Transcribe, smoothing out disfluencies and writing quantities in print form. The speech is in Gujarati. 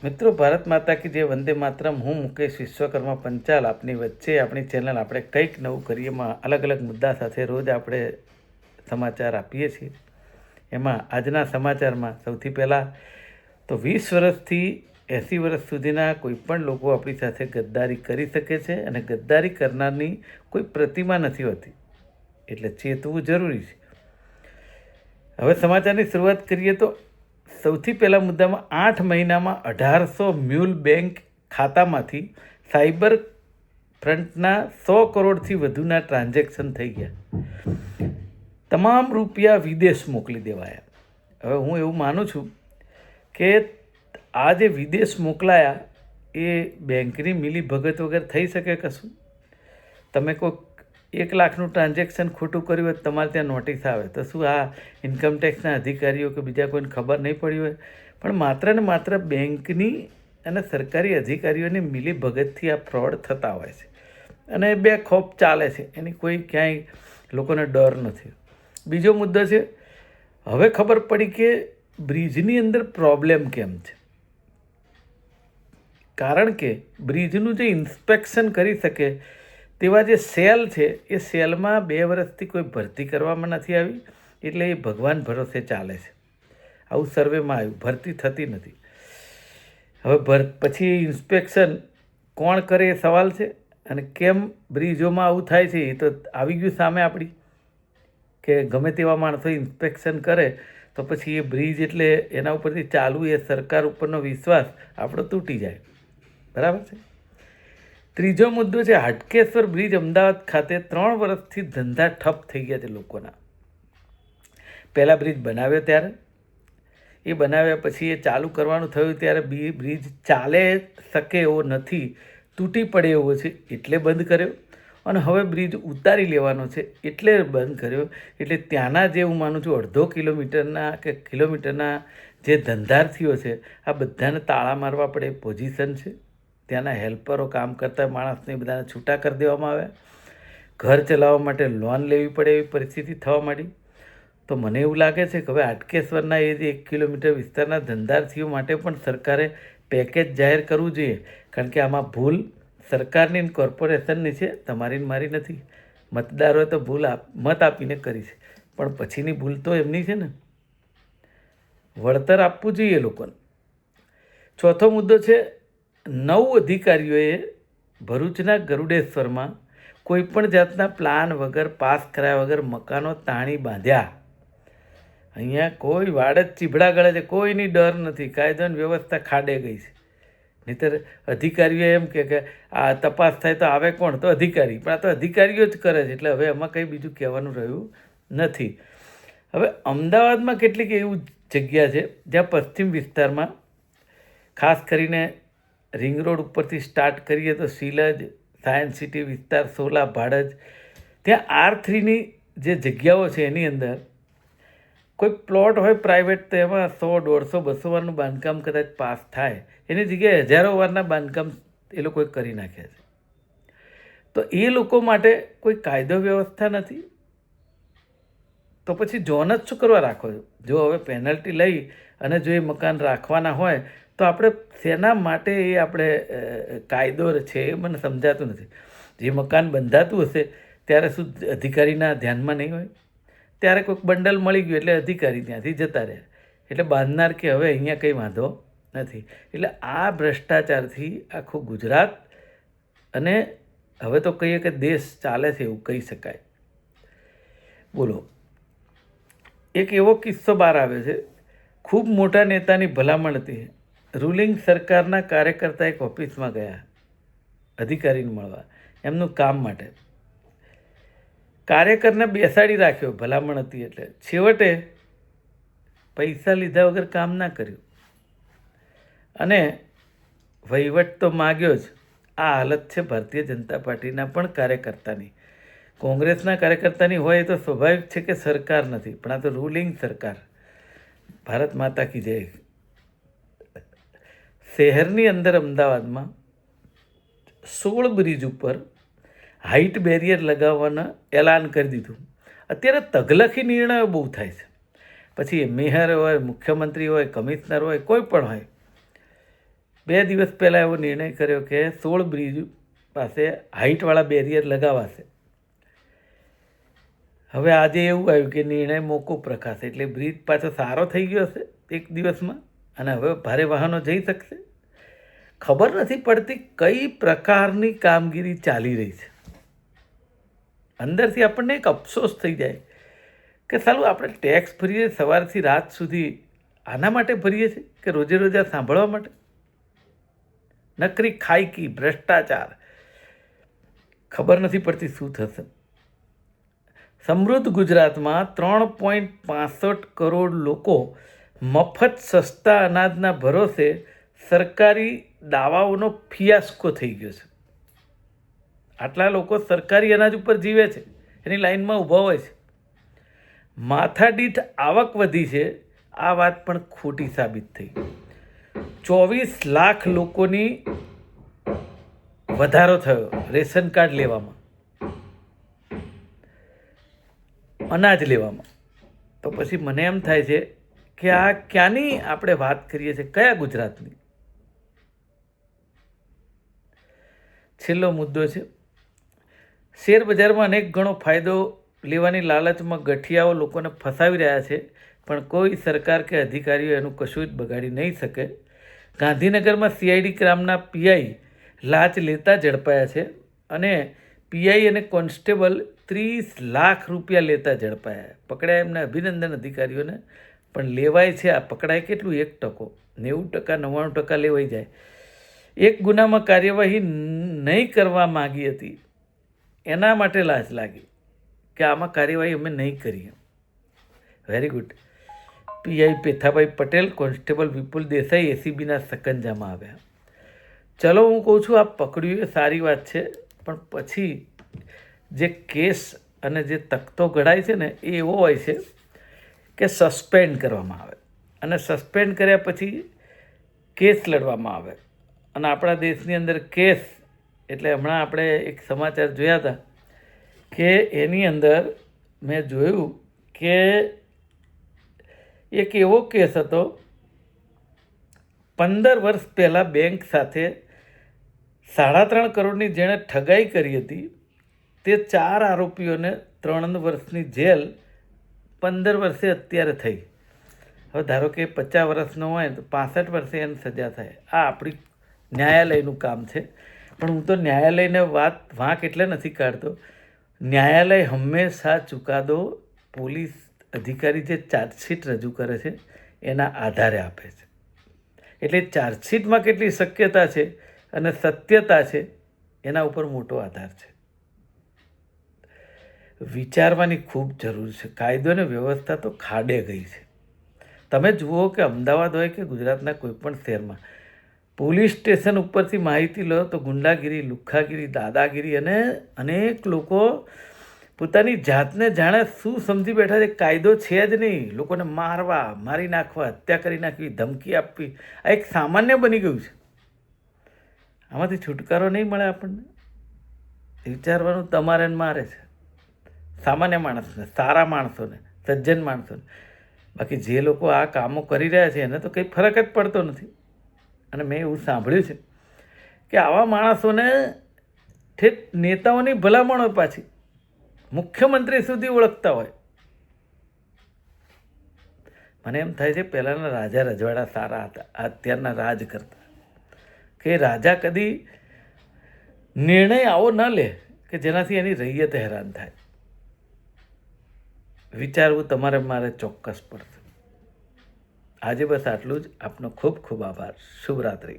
મિત્રો, ભારત માતા કી જય, વંદે માતરમ. હું મુકેશ વિશ્વકર્મા પંચાલ આપની વચ્ચે આપણી ચેનલ આપણે કંઈક નવું કરીએમાં અલગ અલગ મુદ્દા સાથે રોજ આપણે સમાચાર આપીએ છીએ. એમાં આજના સમાચારમાં સૌથી પહેલાં તો 20 વર્ષથી 80 વર્ષ સુધીના કોઈપણ લોકો આપણી સાથે ગદ્દારી કરી શકે છે અને ગદ્દારી કરનારની કોઈ પ્રતિમા નથી હોતી, એટલે ચેતવું જરૂરી છે. હવે સમાચારની શરૂઆત કરીએ તો સૌથી પહેલા મુદ્દામાં 8 મહિનામાં 1800 મ્યુલ બેંક ખાતામાંથી સાયબર ફ્રન્ટના 100 કરોડથી વધુના ટ્રાન્ઝેક્શન થઈ ગયા. તમામ રૂપિયા વિદેશ મોકલી દેવાયા. હવે હું એવું માનું છું કે આ જે વિદેશ મોકલાયા એ બેંકની મિલીભગત વગર થઈ શકે કશું? તમે કોઈક 1 લાખનું ટ્રાન્ઝેક્શન ખોટું કર્યું હોય, તમારે ત્યાં નોટિસ આવે તો શું આ ઇન્કમટેક્સના અધિકારીઓ કે બીજા કોઈને ખબર નહીં પડી હોય? પણ માત્ર ને માત્ર બેંકની અને સરકારી અધિકારીઓની મિલીભગતથી આ ફ્રોડ થતા હોય છે અને બે ખોફ ચાલે છે, એની કોઈ ક્યાંય લોકોને ડર નથી. બીજો મુદ્દો છે, હવે ખબર પડી કે બ્રિજની અંદર પ્રોબ્લેમ કેમ છે. કારણ કે બ્રિજનું જે ઇન્સ્પેક્શન કરી શકે તેવા જે સેલ છે એ સેલમાં 2 વર્ષથી કોઈ ભરતી કરવામાં નથી આવી, એટલે એ ભગવાન ભરોસે ચાલે છે. આવું સર્વેમાં આવ્યું, ભરતી થતી નથી. હવે પછી ઇન્સ્પેક્શન કોણ કરે એ સવાલ છે, અને કેમ બ્રિજોમાં આવું થાય છે એ તો આવી ગયું સામે આપણી, કે ગમે તેવા માણસો ઇન્સ્પેક્શન કરે તો પછી એ બ્રિજ એટલે એના ઉપરથી ચાલવું, એ સરકાર ઉપરનો વિશ્વાસ આપણો તૂટી જાય. બરાબર છે. ત્રીજો મુદ્દો છે, હાટકેશ્વર બ્રિજ અમદાવાદ ખાતે 3 વર્ષથી ધંધા ઠપ થઈ ગયા છે લોકોના. પહેલાં બ્રિજ બનાવ્યો ત્યારે, એ બનાવ્યા પછી એ ચાલુ કરવાનું થયું ત્યારે બ્રિજ ચાલે શકે એવો નથી, તૂટી પડે એવો છે એટલે બંધ કર્યો, અને હવે બ્રિજ ઉતારી લેવાનો છે એટલે બંધ કર્યો. એટલે ત્યાંના જે હું માનું છું 1.5 કિલોમીટરના કે કિલોમીટરના જે ધંધાર્થીઓ છે આ બધાને તાળા મારવા પડે પોઝિશન છે. ત્યાંના હેલ્પરો, કામ કરતા માણસને બધાને છૂટા કરી દેવામાં આવ્યા. ઘર ચલાવવા માટે લોન લેવી પડે એવી પરિસ્થિતિ થવા માંડી. તો મને એવું લાગે છે કે હવે હાટકેશ્વરના એ જે 1 કિલોમીટર વિસ્તારના ધંધાર્થીઓ માટે પણ સરકારે પેકેજ જાહેર કરવું જોઈએ, કારણ કે આમાં ભૂલ સરકારની કોર્પોરેશનની છે, તમારી મારી નથી. મતદારોએ તો ભૂલ મત આપીને કરી છે, પણ પછીની ભૂલ તો એમની છે ને. વળતર આપવું જોઈએ લોકોને. ચોથો મુદ્દો છે, 9 અધિકારીઓએ ભરૂચના ગરુડેશ્વરમાં કોઈપણ જાતના પ્લાન વગર, પાસ કરાયા વગર મકાનો તાણી બાંધ્યા. અહીંયા કોઈ વાડ જ ચીભડા ગળે છે, કોઈની ડર નથી, કાયદો અને વ્યવસ્થા ખાડે ગઈ છે. નહીંતર અધિકારીઓ એમ કે આ તપાસ થાય તો આવે કોણ? તો અધિકારી. પણ આ તો અધિકારીઓ જ કરે છે, એટલે હવે એમાં કંઈ બીજું કહેવાનું રહ્યું નથી. હવે અમદાવાદમાં કેટલીક એવી જગ્યા છે જ્યાં પશ્ચિમ વિસ્તારમાં, ખાસ કરીને રિંગ રોડ ઉપરથી સ્ટાર્ટ કરીએ તો શીલજ, સાયન્સ સિટી વિસ્તાર, સોલા, ભાડજ, ત્યાં R3ની જે જગ્યાઓ છે એની અંદર કોઈ પ્લોટ હોય પ્રાઇવેટ તો એમાં 100, 150, 200 વારનું બાંધકામ કદાચ પાસ થાય, એની જગ્યાએ હજારો વારના બાંધકામ એ લોકોએ કરી નાખ્યા છે. તો એ લોકો માટે કોઈ કાયદો વ્યવસ્થા નથી, તો પછી જોન જ શું કરવા રાખો છો? જો હવે પેનલ્ટી લઈ અને જો એ મકાન રાખવાના હોય તો આપણે શેના માટે એ આપણે કાયદો છે એ મને સમજાતું નથી. જે મકાન બંધાતું હશે ત્યારે શું અધિકારીના ધ્યાનમાં નહીં હોય? ત્યારે કોઈક બંડલ મળી ગયું એટલે અધિકારી ત્યાંથી જતા રહ્યા, એટલે બાંધનાર કે હવે અહીંયા કંઈ વાંધો નથી. એટલે આ ભ્રષ્ટાચારથી આખું ગુજરાત અને હવે તો કહીએ કે દેશ ચાલે છે એવું કહી શકાય. બોલો, એક એવો કિસ્સો બહાર આવ્યો છે, ખૂબ મોટા નેતાની ભલામણ હતી. રૂલિંગ સરકારના કાર્યકર્તા એક ઓફિસમાં ગયા અધિકારીને મળવા એમનું કામ માટે. કાર્યકરને બેસાડી રાખ્યો, ભલામણ હતી એટલે. છેવટે પૈસા લીધા વગર કામ ના કર્યું અને વહીવટ તો માગ્યો જ. આ હાલત છે ભારતીય જનતા પાર્ટીના પણ કાર્યકર્તાની. કોંગ્રેસના કાર્યકર્તાની હોય એ તો સ્વાભાવિક છે કે સરકાર નથી, પણ આ તો રૂલિંગ સરકાર. ભારત માતા કી જય. શહેરની અંદર અમદાવાદમાં 16 બ્રિજ ઉપર હાઇટ બેરિયર લગાવવાના એલાન કરી દીધું. અત્યારે તગલખી નિર્ણયો બહુ થાય છે. પછી મેયર હોય, મુખ્યમંત્રી હોય, કમિશનર હોય, કોઈ પણ હોય, 2 દિવસ પહેલાં એવો નિર્ણય કર્યો કે 16 બ્રિજ પાસે હાઇટવાળા બેરિયર લગાવાશે. હવે આજે એવું આવ્યું કે નિર્ણય મોકૂફ રખાશે, એટલે બ્રિજ પાછો સારો થઈ ગયો હશે 1 દિવસમાં અને હવે ભારે વાહનો જઈ શકશે. ખબર નથી પડતી કઈ પ્રકારની કામગીરી ચાલી રહી છે. અંદરથી આપણને એક અફસોસ થઈ જાય કે સાલું આપણે ટેક્સ ભરીએ સવારથી રાત સુધી આના માટે ભરીએ છીએ કે રોજે રોજ આ સાંભળવા માટે? નકરી ખાઈકી, ભ્રષ્ટાચાર, ખબર નથી પડતી શું થશે. સમૃદ્ધ ગુજરાતમાં 3.65 કરોડ લોકો મફત સસ્તા અનાજના ભરોસે સરકારી દાવાઓનો ફિયાસ્કો થઈ ગયો છે. આટલા લોકો સરકારી અનાજ ઉપર જીવે છે, એની લાઈનમાં ઊભા હોય છે. માથાદીઠ આવક વધી છે, આ વાત પણ ખોટી સાબિત થઈ. 24 લાખ લોકોની વધારો થયો રેશન કાર્ડ લેવામાં, અનાજ લેવામાં. તો પછી મને એમ થાય છે કે આ ક્યાંની આપણે વાત કરીએ છીએ, કયા ગુજરાતની? છેલ્લો મુદ્દો છે, શેર બજારમાં અનેક ગણો ફાયદો લેવાની લાલચમાં ગઠિયાઓ લોકોને ફસાવી રહ્યા છે, પણ કોઈ સરકાર કે અધિકારીઓ એનું કશું જ બગાડી નહીં શકે. ગાંધીનગરમાં CID ક્રાઇમના PI લાંચ લેતા ઝડપાયા છે અને PI અને કોન્સ્ટેબલ 30 લાખ રૂપિયા લેતા ઝડપાયા. પકડાયા, એમને અભિનંદન અધિકારીઓને. પણ લેવાય છે આ પકડાય કેટલું? 1%, 90%, 99% લેવાઈ જાય. એક ગુનામાં કાર્યવાહી નહીં કરવા માગી હતી, એના માટે લાંચ લાગી કે આમાં કાર્યવાહી અમે નહીં કરીએ. Very good. PI Pethabhai Patel, constable Vipul Desai ACBના સકંજામાં આવ્યા. ચલો, હું કહું છું આ પકડ્યું એ સારી વાત છે, પણ પછી જે કેસ અને જે તખતો ઘડાય છે ને એ એવો હોય છે કે સસ્પેન્ડ કરવામાં આવે અને સસ્પેન્ડ કર્યા પછી કેસ લડવામાં આવે. અને આપણા દેશની અંદર કેસ એટલે હમણાં આપણે એક સમાચાર જોયા હતા કે એની અંદર મેં જોયું કે એક એવો કેસ હતો, 15 વર્ષ પહેલાં બેંક સાથે 3.5 કરોડની જેણે ઠગાઈ કરી હતી તે 4 આરોપીઓને 3 વર્ષની જેલ 15 વર્ષે અત્યારે થઈ. હવે ધારો કે 50 વર્ષનો હોય તો 65 વર્ષે એને સજા થાય. આ આપણી ન્યાયાલયનું કામ છે. પણ હું તો ન્યાયાલયને વાંક એટલે નથી કાઢતો. ન્યાયાલય હંમેશા ચુકાદો પોલીસ અધિકારી જે ચાર્જશીટ રજૂ કરે છે એના આધારે આપે છે. એટલે ચાર્જશીટમાં કેટલી શક્યતા છે અને સત્યતા છે એના ઉપર મોટો આધાર છે. વિચારવાની ખૂબ જરૂર છે. કાયદો અને વ્યવસ્થા તો ખાડે ગઈ છે. તમે જુઓ કે અમદાવાદ હોય કે ગુજરાતના કોઈ પણ શહેરમાં પોલીસ સ્ટેશન ઉપરથી માહિતી લો તો ગુંડાગીરી, લુખ્ખાગીરી, દાદાગીરી અને અનેક લોકો પોતાની જાતને જાણે શું સમજી બેઠા છે, કાયદો છે જ નહીં. લોકોને મારવા, મારી નાખવા, હત્યા કરી નાખવી, ધમકી આપવી, આ એક સામાન્ય બની ગયું છે. આમાંથી છુટકારો નહીં મળે આપણને. વિચારવાનું તમારે મારે છે, સામાન્ય માણસને, સારા માણસોને, સજ્જન માણસોને. બાકી જે લોકો આ કામો કરી રહ્યા છે એને તો કંઈ ફરક જ પડતો નથી. અને મેં એવું સાંભળ્યું છે કે આવા માણસોને ઠેઠ નેતાઓની ભલામણ હોય, પાછી મુખ્યમંત્રી સુધી ઓળખતા હોય. મને એમ થાય છે પહેલાંના રાજા રજવાડા સારા હતા, અત્યારના રાજ કરતા. કે રાજા કદી નિર્ણય આવો ન લે કે જેનાથી એની રૈયત હેરાન થાય. વિચારવું તમારે મારે ચોક્કસ પડશે. આજે બસ આટલું જ. આપનો ખૂબ ખૂબ આભાર. શુભરાત્રિ.